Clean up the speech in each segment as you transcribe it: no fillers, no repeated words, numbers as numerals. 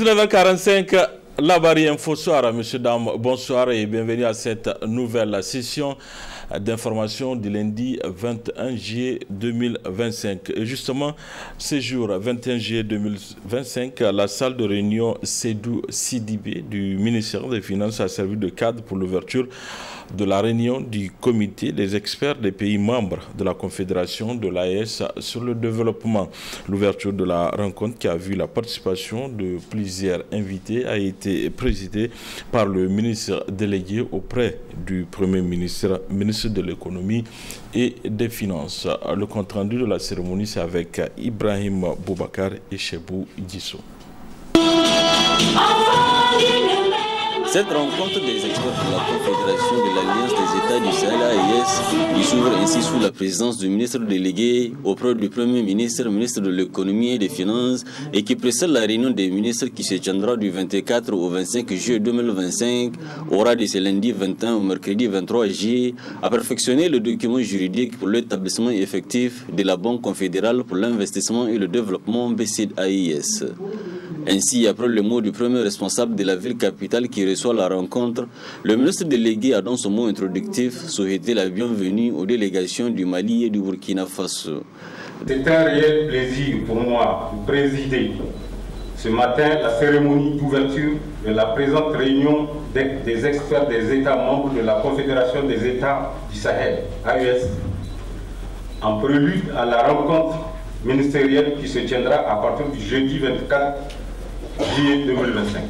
19h45, la barrière info soir, messieurs, dames, bonsoir et bienvenue à cette nouvelle session d'information du lundi 21 juillet 2025. Et justement, ce jour 21 juillet 2025, la salle de réunion Sédou Sidibé du ministère des Finances a servi de cadre pour l'ouverture de la réunion du comité des experts des pays membres de la Confédération de l'AES sur le développement. L'ouverture de la rencontre, qui a vu la participation de plusieurs invités, a été présidée par le ministre délégué auprès du Premier ministre, ministre de l'économie et des finances. Le compte-rendu de la cérémonie, c'est avec Ibrahim Boubacar et Chebou Disso. Cette rencontre des experts de la Confédération de l'Alliance des États du Sahel AES, qui s'ouvre ainsi sous la présidence du ministre délégué auprès du Premier ministre, ministre de l'économie et des finances, et qui précède la réunion des ministres qui se tiendra du 24 au 25 juillet 2025, aura de ce lundi 21 au mercredi 23 juillet, a perfectionné le document juridique pour l'établissement effectif de la Banque confédérale pour l'investissement et le développement BCAIS. Ainsi, après le mot du premier responsable de la ville capitale qui reçoit la rencontre, le ministre délégué a dans son mot introductif souhaité la bienvenue aux délégations du Mali et du Burkina Faso. C'est un réel plaisir pour moi de présider ce matin la cérémonie d'ouverture de la présente réunion des experts des États membres de la Confédération des États du Sahel, AES, en prélude à la rencontre ministérielle qui se tiendra à partir du jeudi 24 juillet 2025.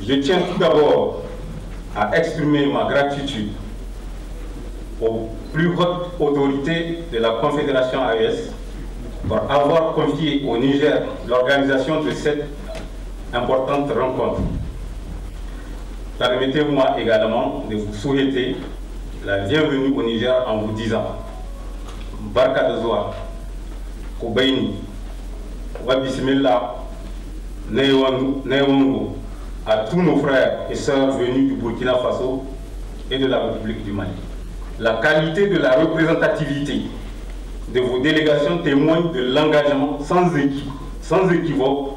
Je tiens tout d'abord à exprimer ma gratitude aux plus hautes autorités de la Confédération AES pour avoir confié au Niger l'organisation de cette importante rencontre. Permettez-moi également de vous souhaiter la bienvenue au Niger en vous disant Barka de Zoa, Koubaini, Wabismillah, Newangu, à tous nos frères et sœurs venus du Burkina Faso et de la République du Mali. La qualité de la représentativité de vos délégations témoigne de l'engagement sans équivoque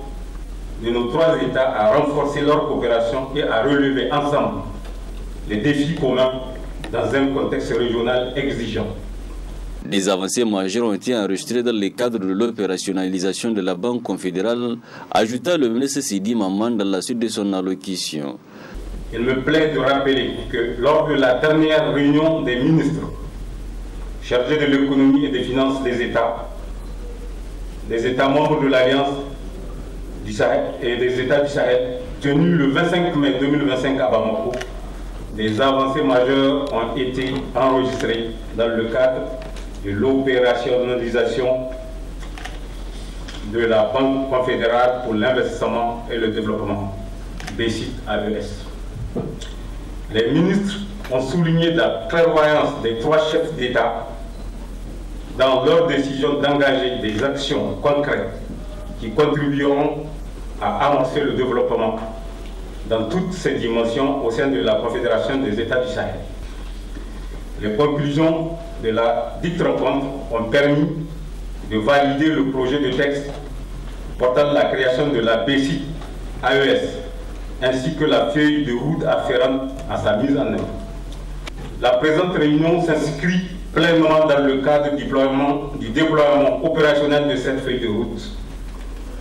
de nos trois États à renforcer leur coopération et à relever ensemble les défis communs dans un contexte régional exigeant. Des avancées majeures ont été enregistrées dans le cadre de l'opérationnalisation de la Banque confédérale, ajouta le ministre Sidi Maman dans la suite de son allocution. Il me plaît de rappeler que lors de la dernière réunion des ministres chargés de l'économie et des finances des États membres de l'Alliance du Sahel et des États du Sahel, tenue le 25 mai 2025 à Bamako, des avancées majeures ont été enregistrées dans le cadre de l'opérationnalisation de la Banque confédérale pour l'investissement et le développement, BCAIS. Les ministres ont souligné la clairvoyance des trois chefs d'État dans leur décision d'engager des actions concrètes qui contribueront à amorcer le développement dans toutes ses dimensions au sein de la Confédération des États du Sahel. Les conclusions de la dite rencontre ont permis de valider le projet de texte portant la création de la BCAIS ainsi que la feuille de route afférente à sa mise en œuvre. La présente réunion s'inscrit pleinement dans le cadre du déploiement opérationnel de cette feuille de route.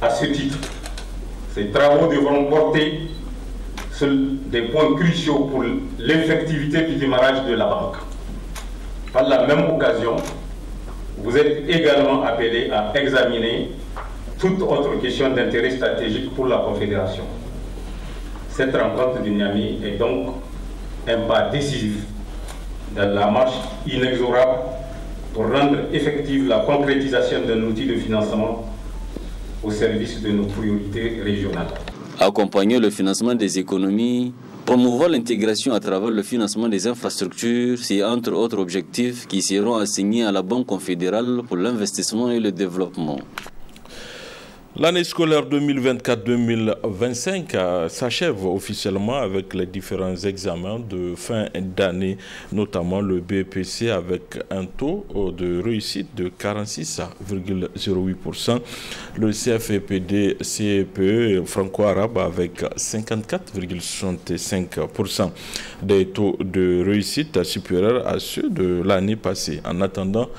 À ce titre, ces travaux devront porter sur des points cruciaux pour l'effectivité du démarrage de la banque. Par la même occasion, vous êtes également appelés à examiner toute autre question d'intérêt stratégique pour la Confédération. Cette rencontre de Niamey est donc un pas décisif dans la marche inexorable pour rendre effective la concrétisation d'un outil de financement au service de nos priorités régionales. Accompagner le financement des économies, promouvoir l'intégration à travers le financement des infrastructures, c'est entre autres objectifs qui seront assignés à la Banque confédérale pour l'investissement et le développement. L'année scolaire 2024-2025 s'achève officiellement avec les différents examens de fin d'année, notamment le BPC avec un taux de réussite de 46,08%, le CFEPD CEPE franco-arabe avec 54,65%, des taux de réussite supérieurs à ceux de l'année passée, en attendant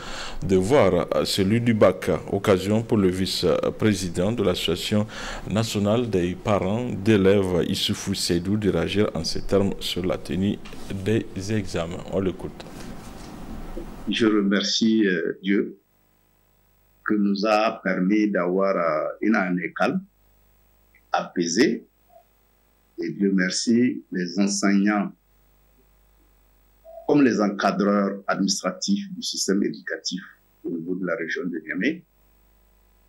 de voir celui du bac, occasion pour le vice-président de l'Association nationale des parents d'élèves Issoufou Seydou de réagir en ces termes sur la tenue des examens. On l'écoute. Je remercie Dieu qui nous a permis d'avoir une année calme, apaisée, et Dieu merci, les enseignants comme les encadreurs administratifs du système éducatif au niveau de la région de Niamey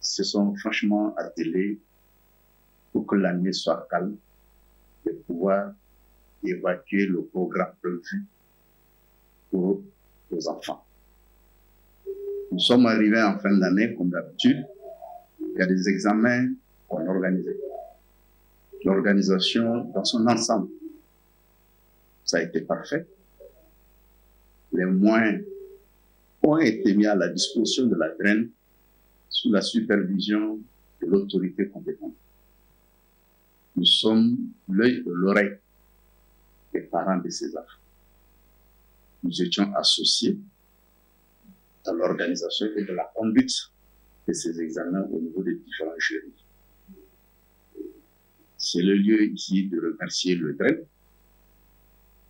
se sont franchement attelés pour que l'année soit calme et pouvoir évacuer le programme prévu pour les enfants. Nous sommes arrivés en fin d'année, comme d'habitude. Il y a des examens qu'on a organisés. L'organisation dans son ensemble, ça a été parfait. Les moyens ont été mis à la disposition de la DREN sous la supervision de l'autorité compétente. Nous sommes l'œil et l'oreille des parents de ces enfants. Nous étions associés dans l'organisation et de la conduite de ces examens au niveau des différents jurys. C'est le lieu ici de remercier le DREN,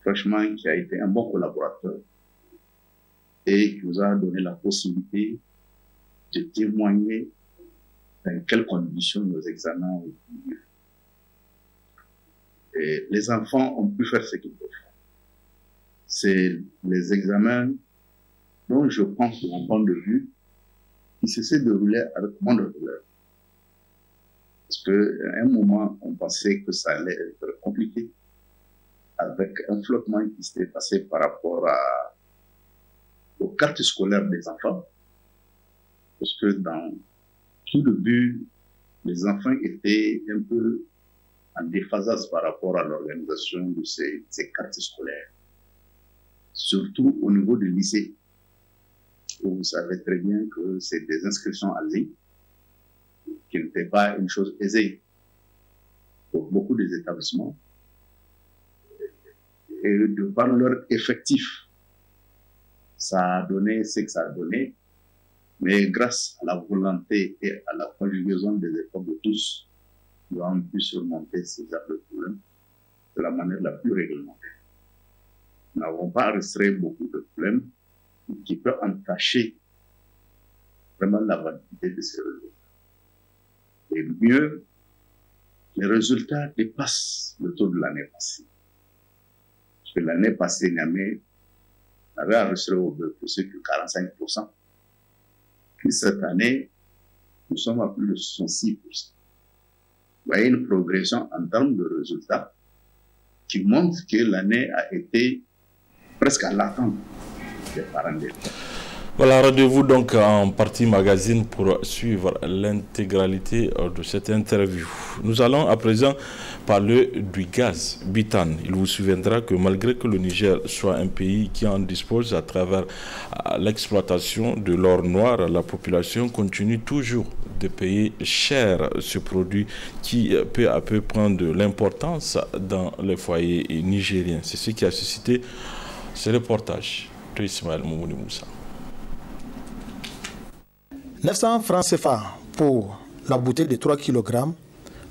franchement, qui a été un bon collaborateur et qui nous a donné la possibilité de témoigner dans quelles conditions nos examens ont eu lieu. Et les enfants ont pu faire ce qu'ils peuvent faire. C'est les examens dont je pense, de mon point de vue, qui se déroulaient avec moins de douleur. Parce qu'à un moment, on pensait que ça allait être compliqué, avec un flottement qui s'était passé par rapport aux cartes scolaires des enfants. Parce que dans tout le but, les enfants étaient un peu en déphasage par rapport à l'organisation de ces cartes scolaires. Surtout au niveau du lycée, où vous savez très bien que c'est des inscriptions en ligne, qui n'était pas une chose aisée pour beaucoup des établissements. Et de par leur effectif, ça a donné ce que ça a donné. Mais grâce à la volonté et à la conjugaison des efforts de tous, nous avons pu surmonter ces problèmes de la manière la plus réglementaire. Nous n'avons pas restreint beaucoup de problèmes qui peuvent entacher vraiment la validité de ces résultats. Et mieux, les résultats dépassent le taux de l'année passée. Parce que l'année passée, Niamey avait enregistré au BPC que 45%. Puis cette année, nous sommes à plus de 66%. Vous voyez une progression en termes de résultats qui montre que l'année a été presque à l'attente des parents d'élèves. Voilà, rendez-vous donc en partie magazine pour suivre l'intégralité de cette interview. Nous allons à présent parler du gaz butane. Il vous souviendra que malgré que le Niger soit un pays qui en dispose à travers l'exploitation de l'or noir, la population continue toujours de payer cher ce produit qui peu à peu prend de l'importance dans les foyers nigériens. C'est ce qui a suscité ce reportage de Ismaël Moumouni Moussa. 900 francs CFA pour la bouteille de 3 kg,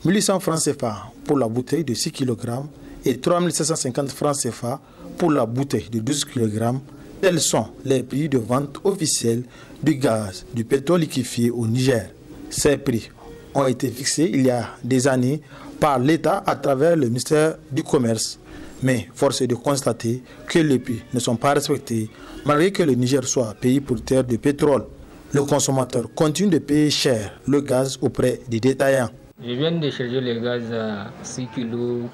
1800 francs CFA pour la bouteille de 6 kg et 3750 francs CFA pour la bouteille de 12 kg. Tels sont les prix de vente officiels du gaz, du pétrole liquéfié au Niger. Ces prix ont été fixés il y a des années par l'État à travers le ministère du Commerce. Mais force est de constater que les prix ne sont pas respectés malgré que le Niger soit pays producteur de pétrole. Le consommateur continue de payer cher le gaz auprès des détaillants. Je viens de charger le gaz à 6 kg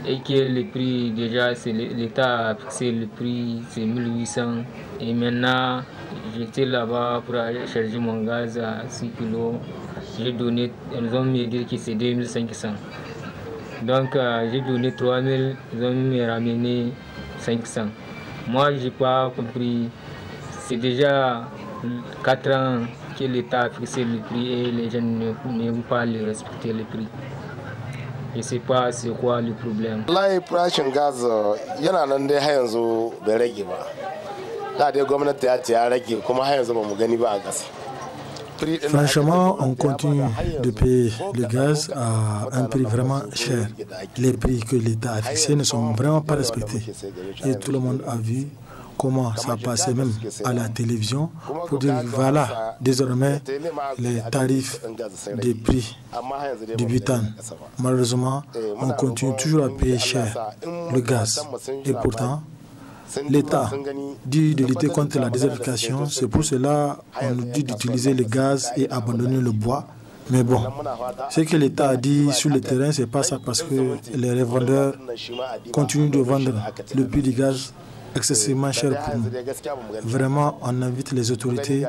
et que le prix déjà, l'État a fixé le prix, c'est 1800. Et maintenant, j'étais là-bas pour aller charger mon gaz à 6 kg. j'ai donné, ils ont me dit que c'est 2500. Donc j'ai donné 3000, ils ont me ramené 500. Moi, je n'ai pas compris. C'est déjà 4 ans que l'État a fixé le prix et les gens n'aiment pas respecter le prix. Je ne sais pas c'est quoi le problème. Wallahi farashin gaz yana nan dai har yanzu bai rage ba. Da dai gwamnati ya ce ya rage kuma har yanzu ba mu gani ba a gas. Franchement, on continue de payer le gaz à un prix vraiment cher. Les prix que l'État a fixés ne sont vraiment pas respectés. Et tout le monde a vu comment ça passait même à la télévision pour dire voilà, désormais, les tarifs des prix du butane. Malheureusement, on continue toujours à payer cher le gaz. Et pourtant, l'État dit de lutter contre la désertification, c'est pour cela qu'on nous dit d'utiliser le gaz et abandonner le bois. Mais bon, ce que l'État a dit sur le terrain, c'est pas ça parce que les revendeurs continuent de vendre le prix du gaz excessivement cher pour nous. Vraiment, on invite les autorités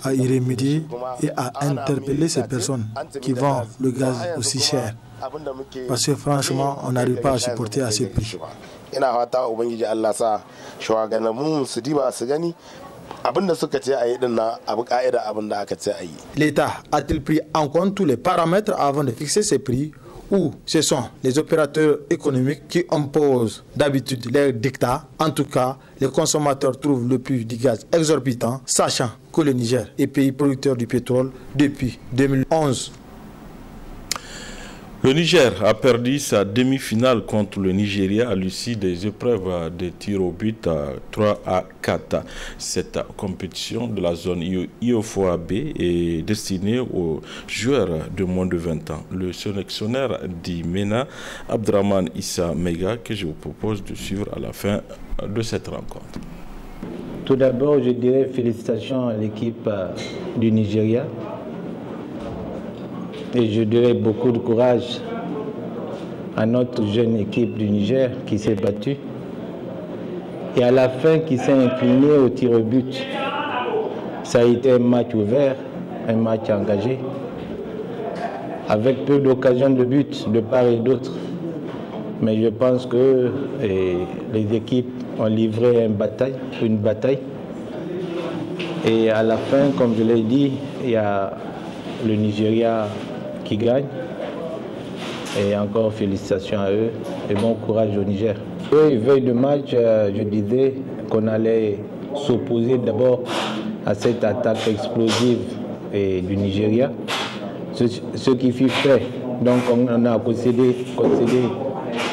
à y remédier et à interpeller ces personnes qui vendent le gaz aussi cher. Parce que franchement, on n'arrive pas à supporter à ce prix. L'État a-t-il pris en compte tous les paramètres avant de fixer ces prix ou ce sont les opérateurs économiques qui imposent d'habitude leurs dictats? En tout cas, les consommateurs trouvent le prix du gaz exorbitant, sachant que le Niger est pays producteur du pétrole depuis 2011. Le Niger a perdu sa demi-finale contre le Nigeria à l'issue des épreuves de tir au but à 3-4. Cette compétition de la zone IOFOA-B est destinée aux joueurs de moins de 20 ans. Le sélectionneur d'Imena, Abdraman Issa Mega, que je vous propose de suivre à la fin de cette rencontre. Tout d'abord, je dirais félicitations à l'équipe du Nigeria. Et je dirais beaucoup de courage à notre jeune équipe du Niger qui s'est battue et à la fin qui s'est inclinée au tir au but. Ça a été un match ouvert, un match engagé, avec peu d'occasions de but de part et d'autre. Mais je pense que les équipes ont livré une bataille. Et à la fin, comme je l'ai dit, il y a le Nigeria qui gagne. Et encore félicitations à eux et bon courage au Niger. Oui, veille de match, je disais qu'on allait s'opposer d'abord à cette attaque explosive du Nigeria. Ce qui fut fait. Donc on a concédé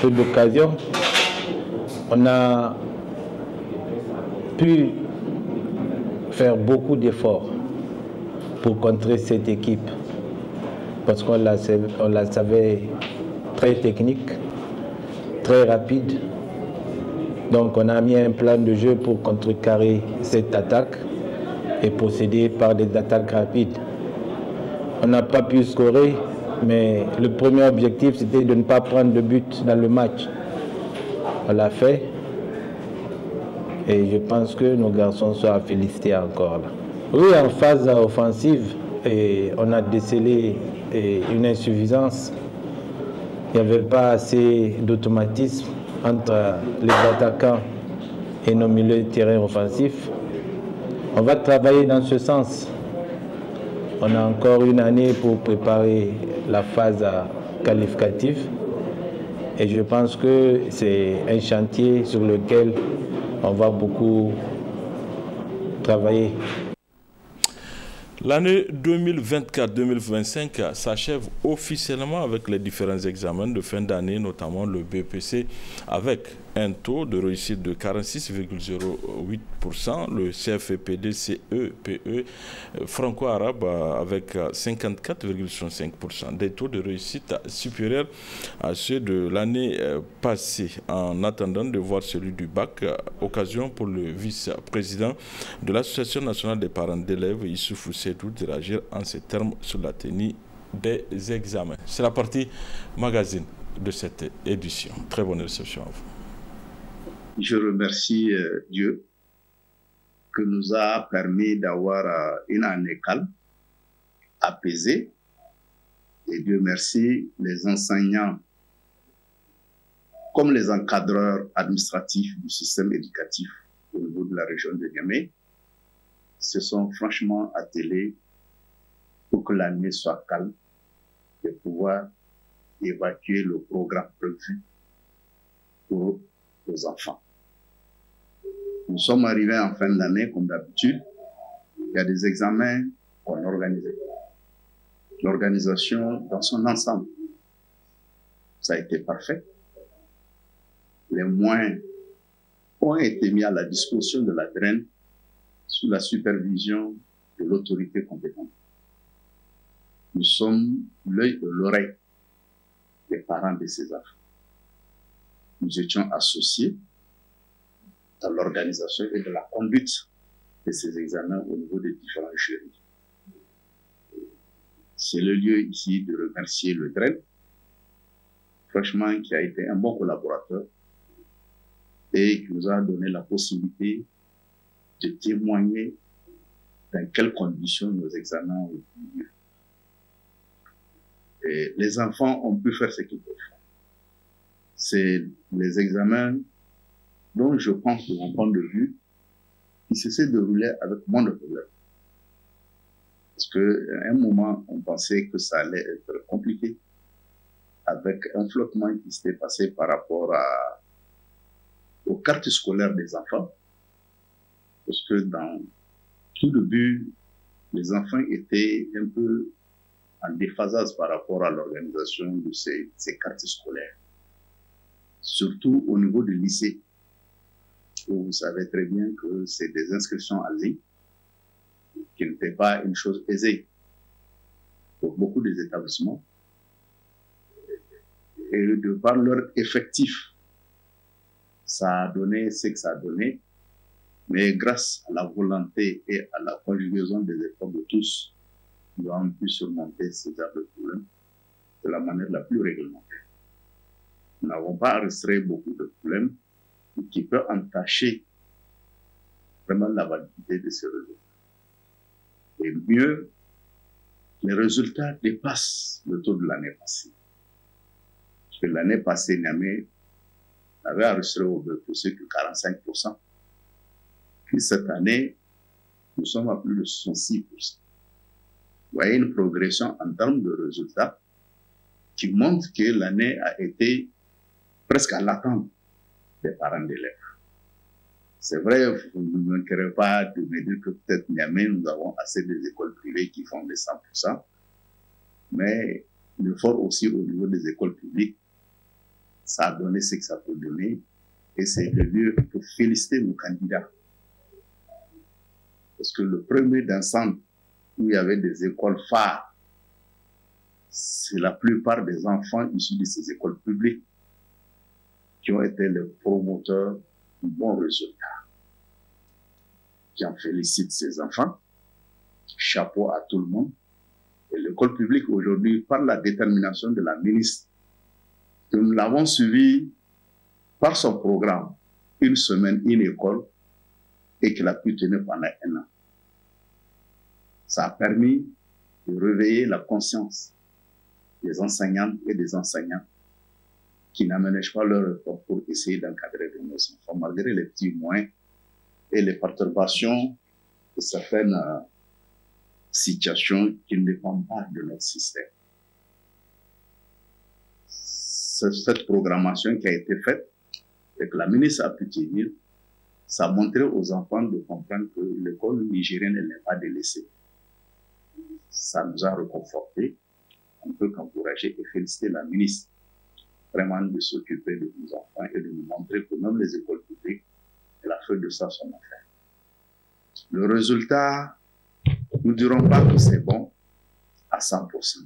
peu d'occasions. On a pu faire beaucoup d'efforts pour contrer cette équipe. Parce qu'on la savait très technique, très rapide. Donc on a mis un plan de jeu pour contrecarrer cette attaque et procéder par des attaques rapides. On n'a pas pu scorer, mais le premier objectif c'était de ne pas prendre de but dans le match. On l'a fait et je pense que nos garçons sont à féliciter encore là. Oui, en phase offensive, on a décelé une insuffisance. Il n'y avait pas assez d'automatisme entre les attaquants et nos milieux de terrain offensifs. On va travailler dans ce sens. On a encore une année pour préparer la phase qualificative. Et je pense que c'est un chantier sur lequel on va beaucoup travailler. L'année 2024-2025 s'achève officiellement avec les différents examens de fin d'année, notamment le BPC, avec un taux de réussite de 46,08%, le CFEPD-CEPE franco-arabe avec 54,65%, des taux de réussite supérieurs à ceux de l'année passée. En attendant de voir celui du bac, occasion pour le vice-président de l'Association nationale des parents d'élèves, Issoufou Sédou, de réagir en ces termes sur la tenue des examens. C'est la partie magazine de cette édition. Très bonne réception à vous. Je remercie Dieu qui nous a permis d'avoir une année calme, apaisée, Et Dieu merci, les enseignants, comme les encadreurs administratifs du système éducatif au niveau de la région de Niamey, se sont franchement attelés pour que l'année soit calme et pouvoir évacuer le programme prévu pour les enfants. Nous sommes arrivés en fin d'année, comme d'habitude. Il y a des examens qu'on a organisés. L'organisation dans son ensemble, ça a été parfait. Les moyens ont été mis à la disposition de la DREN sous la supervision de l'autorité compétente. Nous sommes l'œil et l'oreille des parents de ces enfants. Nous étions associés dans l'organisation et de la conduite de ces examens au niveau des différents jurys. C'est le lieu ici de remercier le DREN, franchement, qui a été un bon collaborateur et qui nous a donné la possibilité de témoigner dans quelles conditions nos examens ont eu lieu. Et les enfants ont pu faire ce qu'ils peuvent faire. C'est les examens dont je pense, de mon point de vue, qui se déroulaient avec moins de problèmes. Parce qu'à un moment, on pensait que ça allait être compliqué, avec un flottement qui s'était passé par rapport aux cartes scolaires des enfants. Parce que dans tout début, les enfants étaient un peu en déphasage par rapport à l'organisation de ces cartes scolaires. Surtout au niveau du lycée, où vous savez très bien que c'est des inscriptions en ligne qui n'était pas une chose aisée pour beaucoup des établissements. Et de par leur effectif, ça a donné ce que ça a donné, mais grâce à la volonté et à la conjugaison des efforts de tous, nous avons pu surmonter ces problèmes de la manière la plus réglementaire. Nous n'avons pas enregistré beaucoup de problèmes qui peuvent entacher vraiment la validité de ces résultats. Et mieux, les résultats dépassent le taux de l'année passée. Parce que l'année passée, Niamey avait enregistré au plus que 45%. Puis cette année, nous sommes à plus de 66%. Vous voyez une progression en termes de résultats qui montre que l'année a été presque à l'attente des parents d'élèves. C'est vrai, vous ne me manquerez pas de me dire que peut-être Niamey, nous avons assez des écoles privées qui font des 100%, mais l'effort aussi au niveau des écoles publiques, ça a donné ce que ça peut donner, et c'est le lieu pour féliciter nos candidats. Parce que le premier d'ensemble où il y avait des écoles phares, c'est la plupart des enfants issus de ces écoles publiques qui ont été les promoteurs du bon résultat. J'en félicite ces enfants. Chapeau à tout le monde. Et l'école publique aujourd'hui, par la détermination de la ministre, que nous l'avons suivi par son programme, une semaine, une école, et qu'elle a pu tenir pendant 1 an. Ça a permis de réveiller la conscience des enseignantes et des enseignants qui n'aménagent pas leur effort pour essayer d'encadrer nos enfants, malgré les petits moyens et les perturbations de certaines situations qui ne dépendent pas de notre système. Cette programmation qui a été faite et que la ministre a pu tenir, ça a montré aux enfants de comprendre que l'école nigérienne n'est pas délaissée. Ça nous a réconfortés. On peut qu'encourager et féliciter la ministre vraiment de s'occuper de nos enfants et de nous montrer que même les écoles publiques, elle a fait de ça son affaire. Le résultat, nous ne dirons pas que c'est bon à 100%,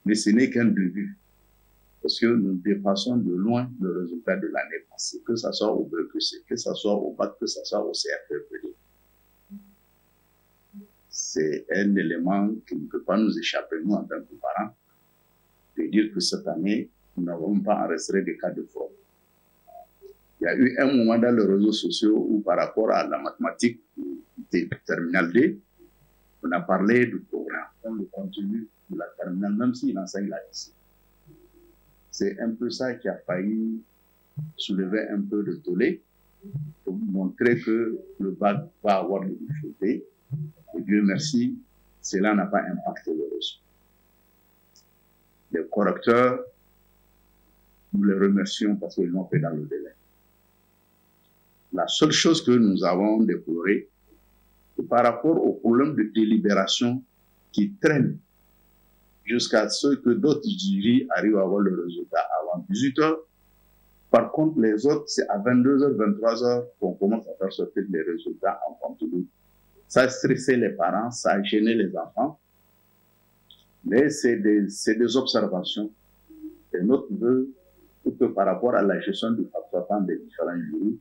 mais ce n'est qu'un début. Parce que nous dépassons de loin le résultat de l'année passée, que ce soit au BEPC, que ce soit au BAC, que ce soit au CFEPD. C'est un élément qui ne peut pas nous échapper, nous, en tant que parents, de dire que cette année, nous n'avons pas enregistré des cas de fraude. Il y a eu un moment dans les réseaux sociaux où, par rapport à la mathématique de terminale D, on a parlé du programme, le contenu de la terminale, même s'il enseigne la lycée. C'est un peu ça qui a failli soulever un peu de tollé pour montrer que le bac va avoir des difficultés. Et Dieu merci, cela n'a pas impacté le réseau. Les correcteurs, nous les remercions parce qu'ils l'ont fait dans le délai. La seule chose que nous avons déploré, c'est par rapport au problème de délibération qui traîne jusqu'à ce que d'autres jurys arrivent à avoir le résultat avant 18 h. Par contre, les autres, c'est à 22 h, 23 h qu'on commence à faire sortir les résultats en compte-gouttes. Ça a stressé les parents, ça a gêné les enfants. Mais c'est des observations. Et notre vœu, que par rapport à la gestion du facteur temps des différents jurys,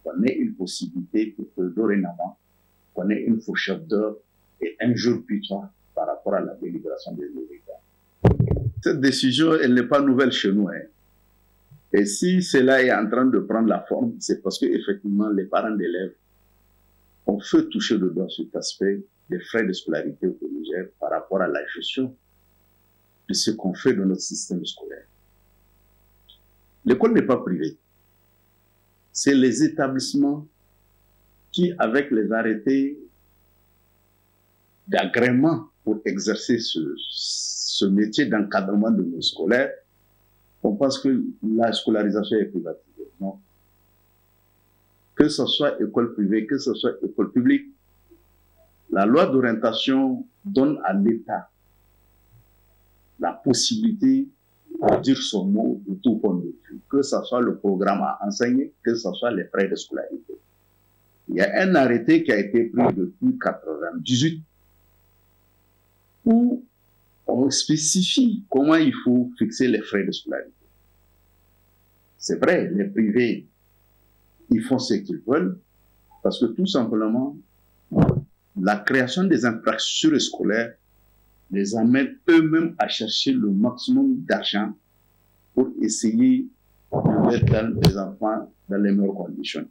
qu'on ait une possibilité pour que dorénavant, qu'on ait une fourchette d'heure et un jour butoir par rapport à la délibération des résultats. Cette décision, elle n'est pas nouvelle chez nous. Hein. Et si cela est en train de prendre la forme, c'est parce qu'effectivement, les parents d'élèves ont fait toucher le doigt sur cet aspect des frais de scolarité au Niger par rapport à la gestion de ce qu'on fait dans notre système scolaire. L'école n'est pas privée. C'est les établissements qui, avec les arrêtés d'agrément pour exercer ce métier d'encadrement de nos scolaires, on pense que la scolarisation est privatisée. Non. Que ce soit école privée, que ce soit école publique, la loi d'orientation donne à l'État la possibilité de dire son mot de tout point de vue, que ce soit le programme à enseigner, que ce soit les frais de scolarité. Il y a un arrêté qui a été pris depuis 1998 où on spécifie comment il faut fixer les frais de scolarité. C'est vrai, les privés, ils font ce qu'ils veulent parce que tout simplement, la création des infrastructures scolaires les amène eux-mêmes à chercher le maximum d'argent pour essayer de mettre les enfants dans les meilleures conditions.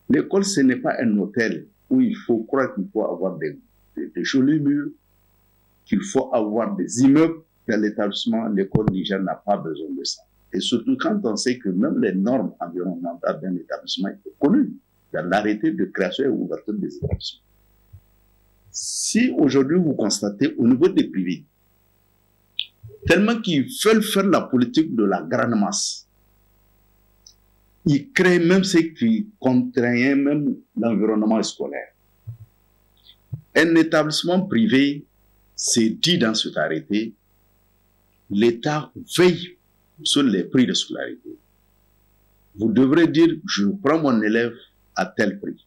L'école, ce n'est pas un hôtel où il faut croire qu'il faut avoir des jolis murs, qu'il faut avoir des immeubles dans l'établissement. L'école Niger n'a pas besoin de ça. Et surtout quand on sait que même les normes environnementales d'un établissement sont connues dans l'arrêté de création et ouverture des établissements. Si aujourd'hui vous constatez au niveau des privés, tellement qu'ils veulent faire la politique de la grande masse, ils créent même ce qui contraint même l'environnement scolaire. Un établissement privé, c'est dit dans cet arrêté, l'État veille sur les prix de scolarité. Vous devrez dire, je prends mon élève à tel prix.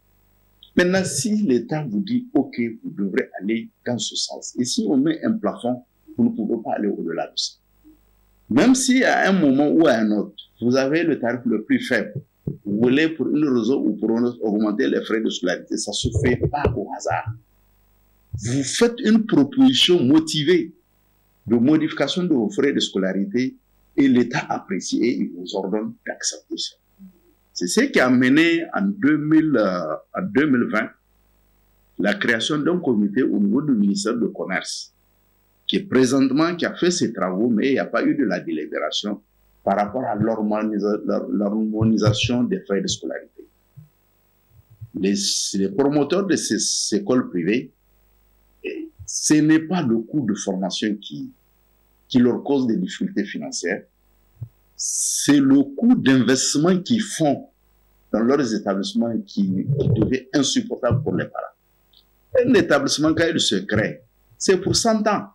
Maintenant, si l'État vous dit, OK, vous devrez aller dans ce sens, et si on met un plafond, vous ne pouvez pas aller au-delà de ça. Même si à un moment ou à un autre, vous avez le tarif le plus faible, vous voulez pour une raison ou pour une autre augmenter les frais de scolarité, ça ne se fait pas au hasard. Vous faites une proposition motivée de modification de vos frais de scolarité et l'État apprécie et il vous ordonne d'accepter ça. C'est ce qui a mené en 2020 la création d'un comité au niveau du ministère du Commerce qui a fait ses travaux, mais il n'y a pas eu de la délibération par rapport à l'harmonisation des frais de scolarité. Les promoteurs de ces écoles privées, ce n'est pas le coût de formation qui leur cause des difficultés financières, c'est le coût d'investissement qu'ils font dans leurs établissements qui devient insupportable pour les parents. Un établissement, quand il se crée, c'est pour 100 ans.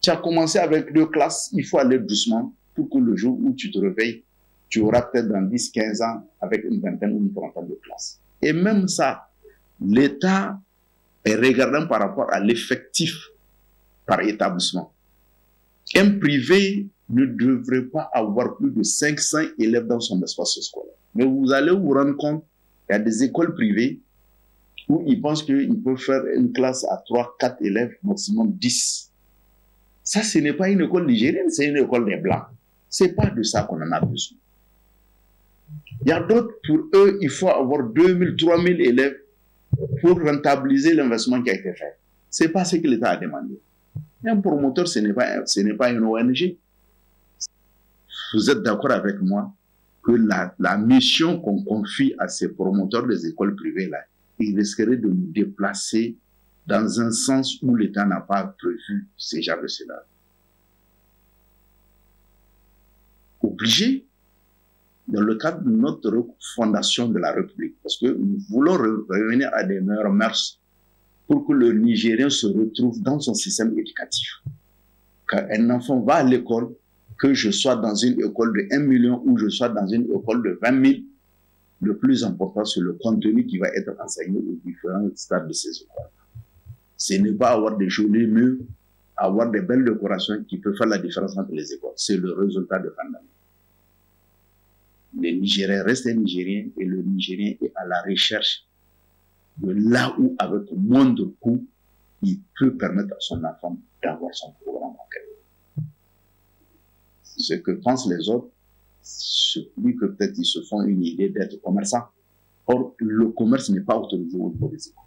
Tu as commencé avec 2 classes, il faut aller doucement pour que le jour où tu te réveilles, tu auras peut-être dans 10-15 ans avec une vingtaine ou une trentaine de classes. Et même ça, l'État est regardant par rapport à l'effectif par établissement. Un privé ne devrait pas avoir plus de 500 élèves dans son espace scolaire. Mais vous allez vous rendre compte qu'il y a des écoles privées où ils pensent qu'ils peuvent faire une classe à 3-4 élèves, maximum 10. Ça, ce n'est pas une école nigérienne, c'est une école des Blancs. Ce n'est pas de ça qu'on en a besoin. Il y a d'autres, pour eux, il faut avoir 2000, 3000 élèves pour rentabiliser l'investissement qui a été fait. Ce n'est pas ce que l'État a demandé. Un promoteur, ce n'est pas une ONG. Vous êtes d'accord avec moi que la mission qu'on confie à ces promoteurs des écoles privées, là, ils risqueraient de nous déplacer dans un sens où l'État n'a pas prévu ces genres de cela. Obligé, dans le cadre de notre fondation de la République, parce que nous voulons revenir à des meilleures mœurs pour que le Nigérien se retrouve dans son système éducatif. Quand un enfant va à l'école, que je sois dans une école de 1 million ou je sois dans une école de 20 000, le plus important, c'est le contenu qui va être enseigné aux différents stades de ces écoles. Ce n'est pas avoir des jolis murs, avoir des belles décorations qui peuvent faire la différence entre les écoles. C'est le résultat de fin d'année. Les Nigériens restent Nigériens et le Nigérien est à la recherche de là où, avec moindre coût, il peut permettre à son enfant d'avoir son programme en quelque. Ce que pensent les autres, c'est plus que peut-être ils se font une idée d'être commerçants. Or, le commerce n'est pas autorisé au niveau des écoles.